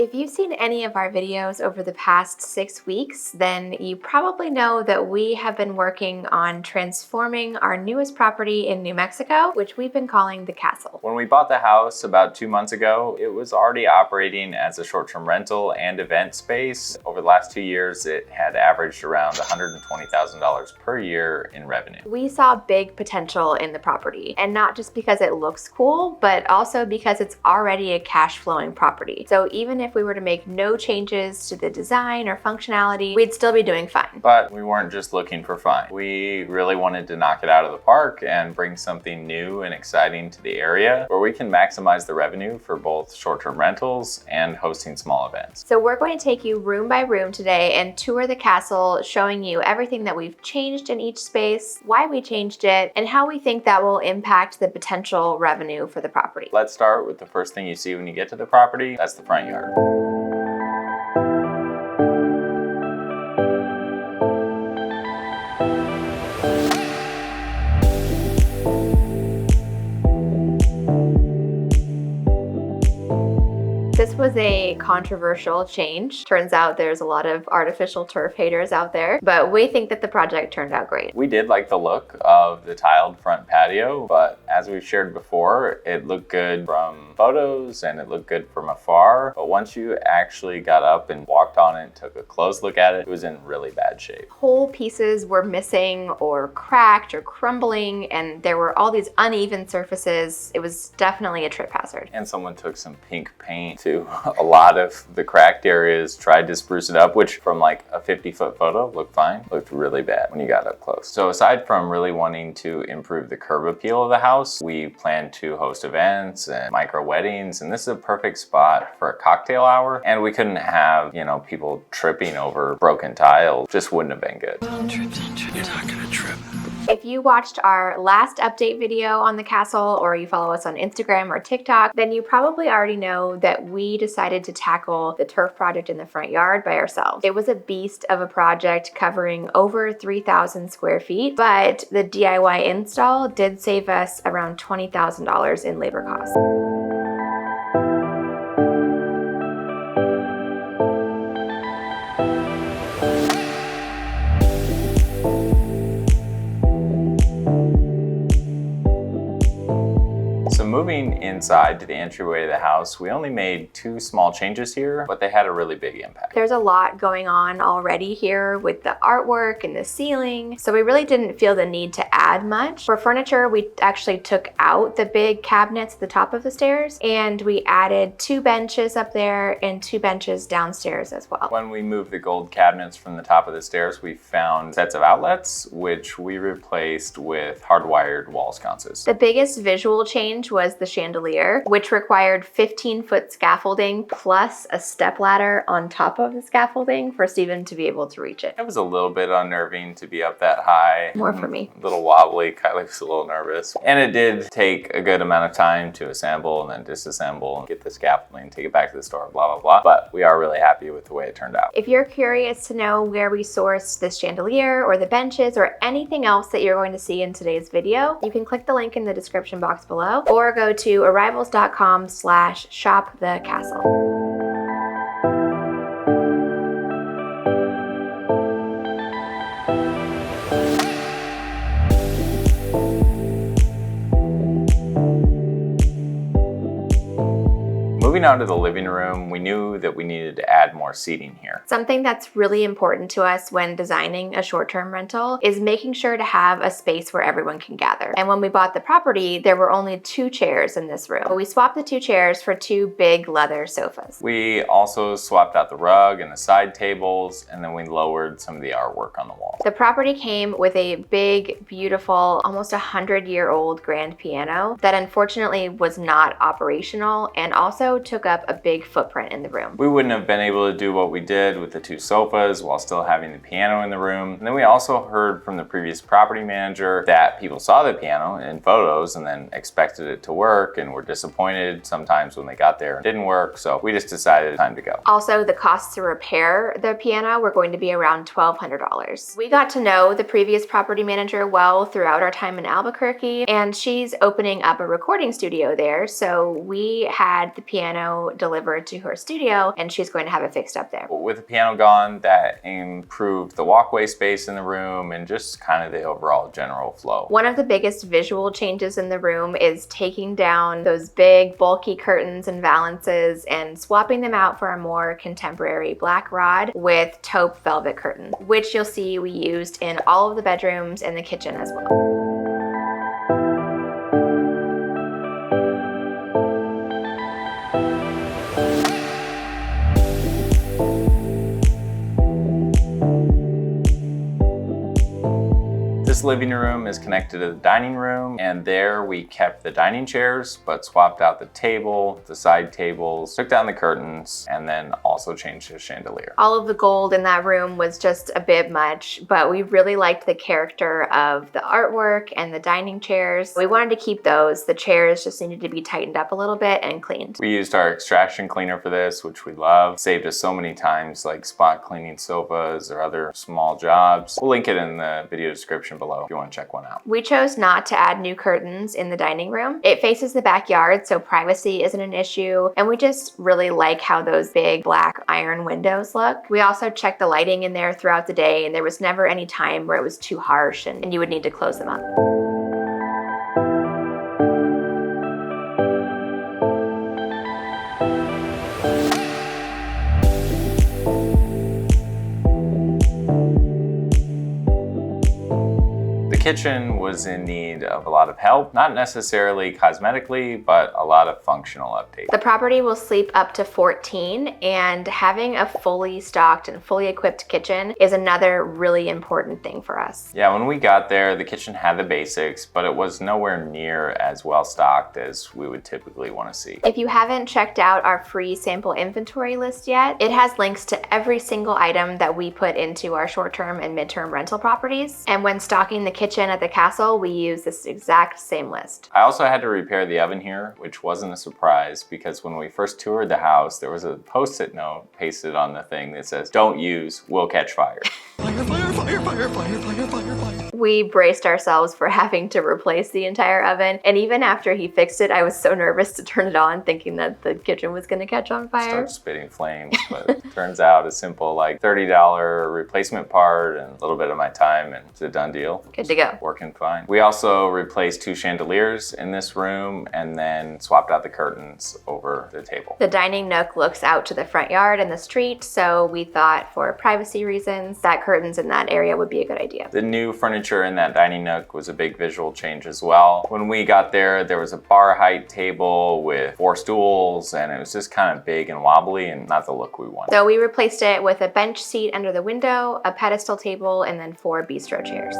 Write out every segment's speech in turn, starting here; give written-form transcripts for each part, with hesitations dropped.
If you've seen any of our videos over the past 6 weeks, then you probably know that we have been working on transforming our newest property in New Mexico, which we've been calling the Castle. When we bought the house about 2 months ago, it was already operating as a short-term rental and event space. Over the last 2 years, it had averaged around $120,000 per year in revenue. We saw big potential in the property, and not just because it looks cool, but also because it's already a cash flowing property. So even if we were to make no changes to the design or functionality, we'd still be doing fine. But we weren't just looking for fun. We really wanted to knock it out of the park and bring something new and exciting to the area where we can maximize the revenue for both short-term rentals and hosting small events. So we're going to take you room by room today and tour the castle, showing you everything that we've changed in each space, why we changed it, and how we think that will impact the potential revenue for the property. Let's start with the first thing you see when you get to the property. That's the front yard. This was a controversial change. Turns out there's a lot of artificial turf haters out there, but we think that the project turned out great. We did like the look of the tiled front patio, but as we've shared before, it looked good from photos and it looked good from afar. But once you actually got up and walked on it, took a close look at it, it was in really bad shape. Whole pieces were missing or cracked or crumbling, and there were all these uneven surfaces. It was definitely a trip hazard. And someone took some pink paint to a lot of the cracked areas, tried to spruce it up, which from like a 50-foot photo looked fine, looked really bad when you got up close. So aside from really wanting to improve the curb appeal of the house, we plan to host events and micro weddings, and this is a perfect spot for a cocktail hour. And we couldn't have, people tripping over broken tile. Just wouldn't have been good. Don't trip, you're not gonna trip. If you watched our last update video on the castle, or you follow us on Instagram or TikTok, then you probably already know that we decided to tackle the turf project in the front yard by ourselves. It was a beast of a project covering over 3,000 square feet, but the DIY install did save us around $20,000 in labor costs. Moving inside to the entryway of the house, we only made 2 small changes here, but they had a really big impact. There's a lot going on already here with the artwork and the ceiling, so we really didn't feel the need to add much. For furniture, we actually took out the big cabinets at the top of the stairs, and we added 2 benches up there and 2 benches downstairs as well. When we moved the gold cabinets from the top of the stairs, we found sets of outlets, which we replaced with hardwired wall sconces. The biggest visual change was the chandelier, which required 15-foot scaffolding plus a stepladder on top of the scaffolding for Steven to be able to reach it. It was a little bit unnerving to be up that high. More for me. A little wobbly, Kylie was a little nervous. And it did take a good amount of time to assemble and then disassemble and get the scaffolding, take it back to the store, blah, blah, blah. But we are really happy with the way it turned out. If you're curious to know where we sourced this chandelier or the benches or anything else that you're going to see in today's video, you can click the link in the description box below or go to arrivals.com/shopthecastle. Moving on to the living room, we knew that we needed to add more seating here. Something that's really important to us when designing a short-term rental is making sure to have a space where everyone can gather. And when we bought the property, there were only 2 chairs in this room. We swapped the 2 chairs for 2 big leather sofas. We also swapped out the rug and the side tables, and then we lowered some of the artwork on the wall. The property came with a big, beautiful, almost 100-year-old grand piano that unfortunately was not operational and also took up a big footprint in the room. We wouldn't have been able to do what we did with the 2 sofas while still having the piano in the room. And then we also heard from the previous property manager that people saw the piano in photos and then expected it to work and were disappointed sometimes when they got there and it didn't work. So we just decided time to go. Also, the costs to repair the piano were going to be around $1,200. We got to know the previous property manager well throughout our time in Albuquerque, and she's opening up a recording studio there. So we had the piano piano delivered to her studio, and she's going to have it fixed up there. With the piano gone, that improved the walkway space in the room and just kind of the overall general flow. One of the biggest visual changes in the room is taking down those big bulky curtains and valances and swapping them out for a more contemporary black rod with taupe velvet curtain, which you'll see we used in all of the bedrooms and the kitchen as well. This living room is connected to the dining room, and there we kept the dining chairs but swapped out the table, the side tables, took down the curtains, and then also changed the chandelier. All of the gold in that room was just a bit much, but we really liked the character of the artwork and the dining chairs. We wanted to keep those. The chairs just needed to be tightened up a little bit and cleaned. We used our extraction cleaner for this, which we love. Saved us so many times, like spot cleaning sofas or other small jobs. We'll link it in the video description below if you want to check one out. We chose not to add new curtains in the dining room. It faces the backyard, so privacy isn't an issue, and we just really like how those big black iron windows look. We also checked the lighting in there throughout the day, and there was never any time where it was too harsh and you would need to close them up. The kitchen was in need of a lot of help, not necessarily cosmetically, but a lot of functional updates. The property will sleep up to 14, and having a fully stocked and fully equipped kitchen is another really important thing for us. Yeah, when we got there, the kitchen had the basics, but it was nowhere near as well stocked as we would typically want to see. If you haven't checked out our free sample inventory list yet, it has links to every single item that we put into our short-term and mid-term rental properties. And when stocking the kitchen at the castle, we use this exact same list. I also had to repair the oven here, which wasn't a surprise because when we first toured the house, there was a post-it note pasted on the thing that says, "Don't use, will catch fire." Fire, fire, fire, fire, fire, fire, fire, fire. We braced ourselves for having to replace the entire oven, and even after he fixed it, I was so nervous to turn it on thinking that the kitchen was going to catch on fire. Start spitting flames, but it turns out a simple like $30 replacement part and a little bit of my time, and it's a done deal. Good to go. Working fine. We also replaced 2 chandeliers in this room and then swapped out the curtains over the table. The dining nook looks out to the front yard and the street, so we thought for privacy reasons that curtains in that area would be a good idea. The new furniture in that dining nook was a big visual change as well. When we got there, there was a bar height table with 4 stools, and it was just kind of big and wobbly and not the look we wanted. So we replaced it with a bench seat under the window, a pedestal table, and then 4 bistro chairs.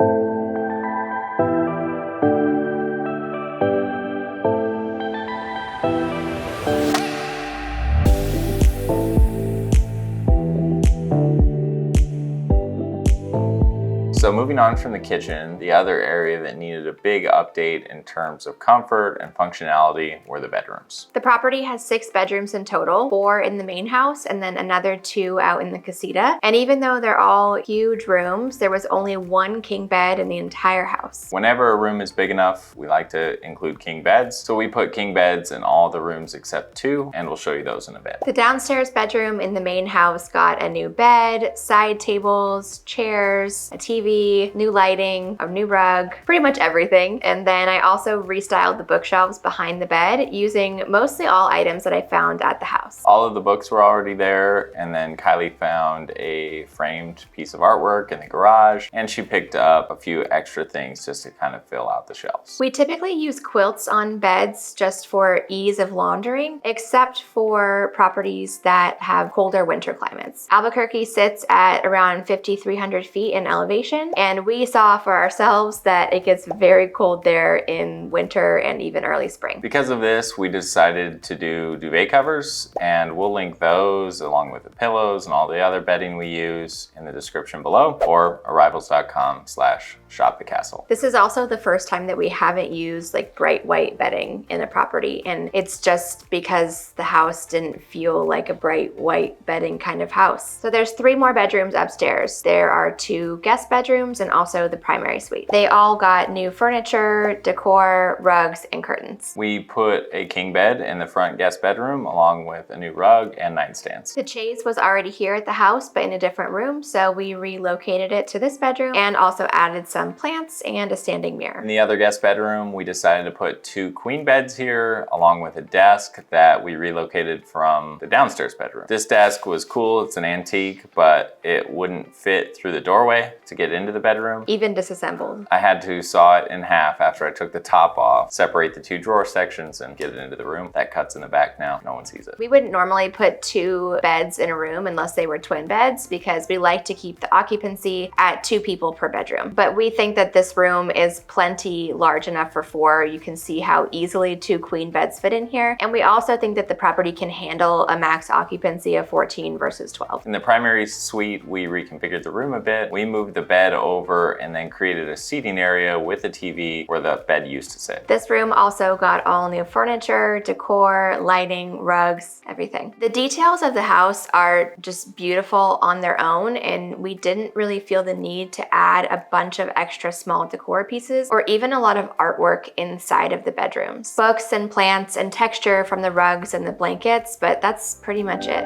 So moving on from the kitchen, the other area that needed a big update in terms of comfort and functionality were the bedrooms. The property has 6 bedrooms in total, 4 in the main house and then another 2 out in the Casita. And even though they're all huge rooms, there was only 1 king bed in the entire house. Whenever a room is big enough, we like to include king beds. So we put king beds in all the rooms except 2, and we'll show you those in a bit. The downstairs bedroom in the main house got a new bed, side tables, chairs, a TV, new lighting, a new rug, pretty much everything. And then I also restyled the bookshelves behind the bed using mostly all items that I found at the house. All of the books were already there, and then Kylie found a framed piece of artwork in the garage, and she picked up a few extra things just to kind of fill out the shelves. We typically use quilts on beds just for ease of laundering, except for properties that have colder winter climates. Albuquerque sits at around 5,300 feet in elevation, and we saw for ourselves that it gets very cold there in winter and even early spring. Because of this, we decided to do duvet covers, and we'll link those along with the pillows and all the other bedding we use in the description below, or arrivals.com/shopthecastle. This is also the first time that we haven't used like bright white bedding in a property, and it's just because the house didn't feel like a bright white bedding kind of house. So there's 3 more bedrooms upstairs. There are 2 guest bedrooms bedrooms and also the primary suite. They all got new furniture, decor, rugs, and curtains. We put a king bed in the front guest bedroom along with a new rug and nightstands. The chaise was already here at the house, but in a different room, so we relocated it to this bedroom and also added some plants and a standing mirror. In the other guest bedroom, we decided to put 2 queen beds here along with a desk that we relocated from the downstairs bedroom. This desk was cool, it's an antique, but it wouldn't fit through the doorway to get into the bedroom. Even disassembled. I had to saw it in half after I took the top off, separate the 2 drawer sections and get it into the room. That cuts in the back now, no one sees it. We wouldn't normally put 2 beds in a room unless they were twin beds because we like to keep the occupancy at 2 people per bedroom. But we think that this room is plenty large enough for 4. You can see how easily 2 queen beds fit in here. And we also think that the property can handle a max occupancy of 14 versus 12. In the primary suite, we reconfigured the room a bit. We moved the bed over and then created a seating area with a TV where the bed used to sit. This room also got all new furniture, decor, lighting, rugs, everything. The details of the house are just beautiful on their own, and we didn't really feel the need to add a bunch of extra small decor pieces or even a lot of artwork inside of the bedrooms. Books and plants and texture from the rugs and the blankets, but that's pretty much it.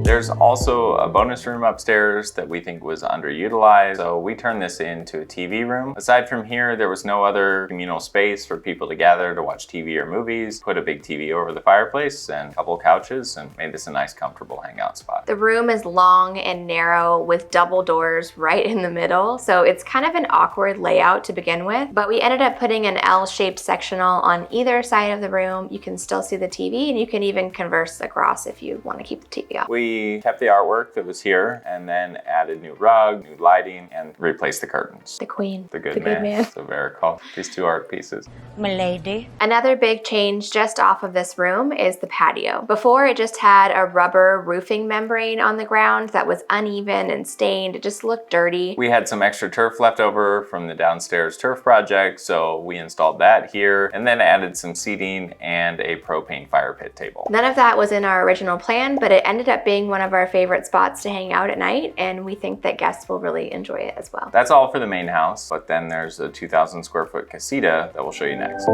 There's also a bonus room upstairs that we think was underutilized, so we turned this into a TV room. Aside from here, there was no other communal space for people to gather to watch TV or movies. Put a big TV over the fireplace and a couple couches and made this a nice, comfortable hangout spot. The room is long and narrow with double doors right in the middle, so it's kind of an awkward layout to begin with, but we ended up putting an L-shaped sectional on either side of the room. You can still see the TV and you can even converse across if you want to keep the TV on. We kept the artwork that was here and then added new rug, new lighting, and replaced the curtains. The queen. The good man. So very cool. These 2 art pieces. Milady. Another big change just off of this room is the patio. Before, it just had a rubber roofing membrane on the ground that was uneven and stained. It just looked dirty. We had some extra turf left over from the downstairs turf project, so we installed that here and then added some seating and a propane fire pit table. None of that was in our original plan, but it ended up being one of our favorite spots to hang out at night, and we think that guests will really enjoy it as well. That's all for the main house, but then there's a 2,000 square foot casita that we'll show you next.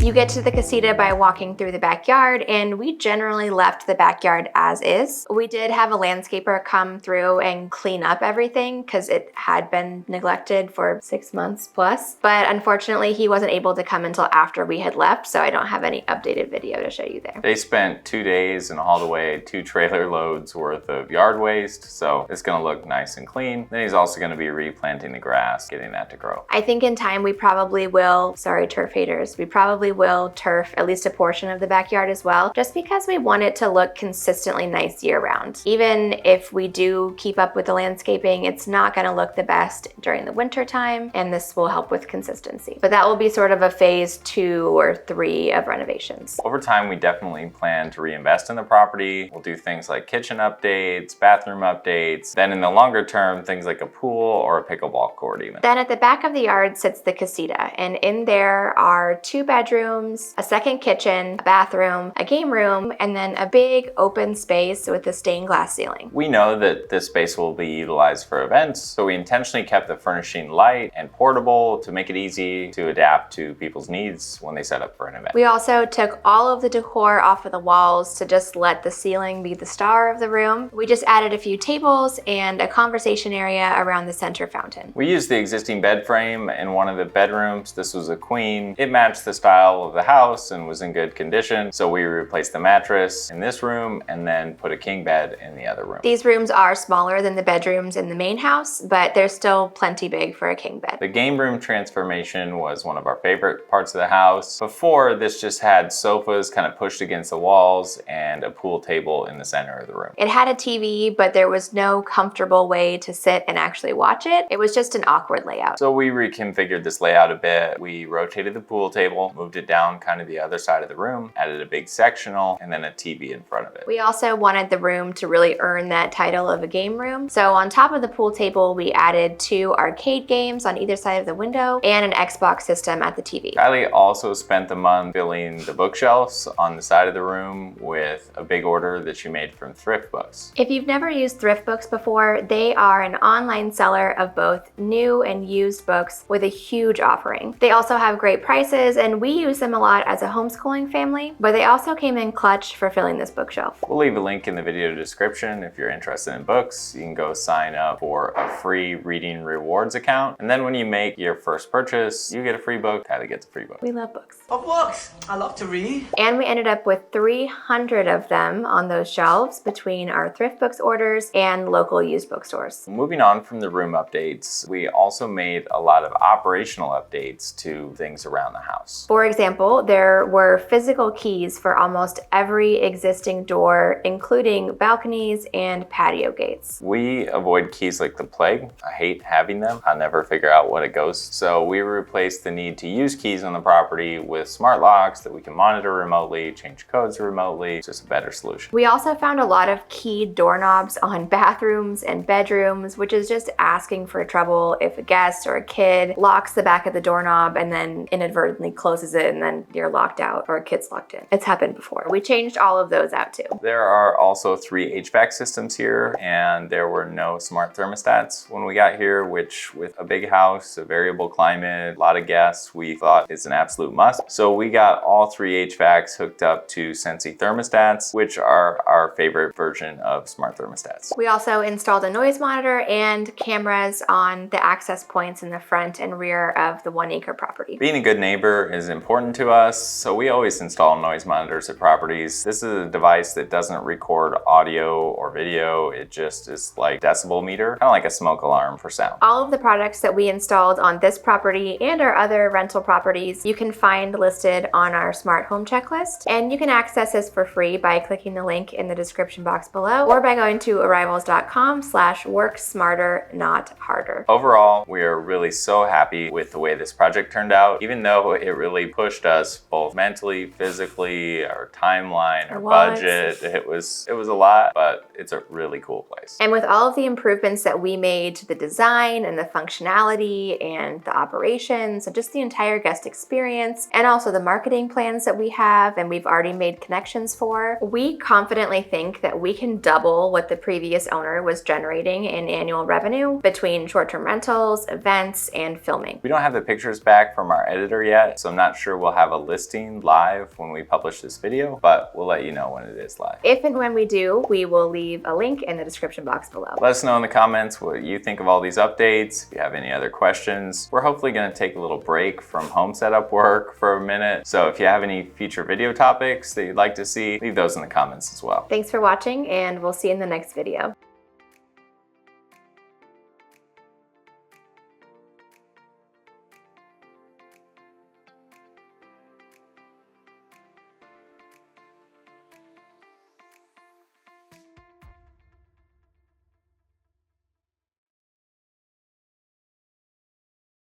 You get to the casita by walking through the backyard, and we generally left the backyard as is. We did have a landscaper come through and clean up everything because it had been neglected for 6 months plus, but unfortunately he wasn't able to come until after we had left, so I don't have any updated video to show you there. They spent 2 days and hauled away 2 trailer loads worth of yard waste, so it's gonna look nice and clean. Then he's also gonna be replanting the grass, getting that to grow. I think in time we probably will, sorry turf haters, we probably will turf at least a portion of the backyard as well, just because we want it to look consistently nice year round. Even if we do keep up with the landscaping, it's not gonna look the best during the winter time, and this will help with consistency. But that will be sort of a phase 2 or 3 of renovations. Over time, we definitely plan to reinvest in the property. We'll do things like kitchen updates, bathroom updates, then in the longer term, things like a pool or a pickleball court even. Then at the back of the yard sits the casita, and in there are 2 bedrooms, a second kitchen, a bathroom, a game room, and then a big open space with a stained glass ceiling. We know that this space will be utilized for events, so we intentionally kept the furnishing light and portable to make it easy to adapt to people's needs when they set up for an event. We also took all of the decor off of the walls to just let the ceiling be the star of the room. We just added a few tables and a conversation area around the center fountain. We used the existing bed frame in one of the bedrooms. This was a queen. It matched the style of the house and was in good condition, so we replaced the mattress in this room and then put a king bed in the other room. These rooms are smaller than the bedrooms in the main house, but they're still plenty big for a king bed. The game room transformation was one of our favorite parts of the house. Before, this just had sofas kind of pushed against the walls and a pool table in the center of the room. It had a TV, but there was no comfortable way to sit and actually watch it. It was just an awkward layout. So we reconfigured this layout a bit. We rotated the pool table, moved it down kind of the other side of the room, added a big sectional, and then a TV in front of it. We also wanted the room to really earn that title of a game room. So on top of the pool table, we added 2 arcade games on either side of the window and an Xbox system at the TV. Kylie also spent the month filling the bookshelves on the side of the room with a big order that she made from ThriftBooks. If you've never used ThriftBooks before, they are an online seller of both new and used books with a huge offering. They also have great prices, and we use them a lot as a homeschooling family, but they also came in clutch for filling this bookshelf. We'll leave a link in the video description if you're interested in books. You can go sign up for a free Reading Rewards account, and then when you make your first purchase, you get a free book. Kylie gets a free book. We love books. Of books. I love to read. And we ended up with 300 of them on those shelves between our ThriftBooks orders and local used bookstores. Moving on from the room updates, we also made a lot of operational updates to things around the house. For example, there were physical keys for almost every existing door, including balconies and patio gates. We avoid keys like the plague. I hate having them. I never figure out what it goes. So we replaced the need to use keys on the property with smart locks that we can monitor remotely, change codes remotely. It's just a better solution. We also found a lot of keyed doorknobs on bathrooms and bedrooms, which is just asking for trouble if a guest or a kid locks the back of the doorknob and then inadvertently closes it and then you're locked out or a kid's locked in. It's happened before. We changed all of those out too. There are also 3 HVAC systems here, and there were no smart thermostats when we got here, which with a big house, a variable climate, a lot of guests, we thought is an absolute must. So we got all 3 HVACs hooked up to Sensi thermostats, which are our favorite version of smart thermostats. We also installed a noise monitor and cameras on the access points in the front and rear of the 1-acre property. Being a good neighbor is important to us, so we always install noise monitors at properties. This is a device that doesn't record audio or video. It just is like decibel meter, kind of like a smoke alarm for sound. All of the products that we installed on this property and our other rental properties, you can find listed on our smart home checklist, and you can access this for free by clicking the link in the description box below or by going to arrivals.com/work smarter, not harder. Overall, we are really so happy with the way this project turned out, even though it really pushed us both mentally, physically, our timeline, our budget. It was a lot, but it's a really cool place. And with all of the improvements that we made to the design and the functionality and the operations and just the entire guest experience, and also the marketing plans that we have and we've already made connections for, we confidently think that we can double what the previous owner was generating in annual revenue between short-term rentals, events, and filming. We don't have the pictures back from our editor yet, so I'm not sure we'll have a listing live when we publish this video, but we'll let you know when it is live. If and when we do, we will leave a link in the description box below. Let us know in the comments what you think of all these updates. If you have any other questions, we're hopefully going to take a little break from home setup work for a minute. So if you have any future video topics that you'd like to see, leave those in the comments as well. Thanks for watching, and we'll see you in the next video.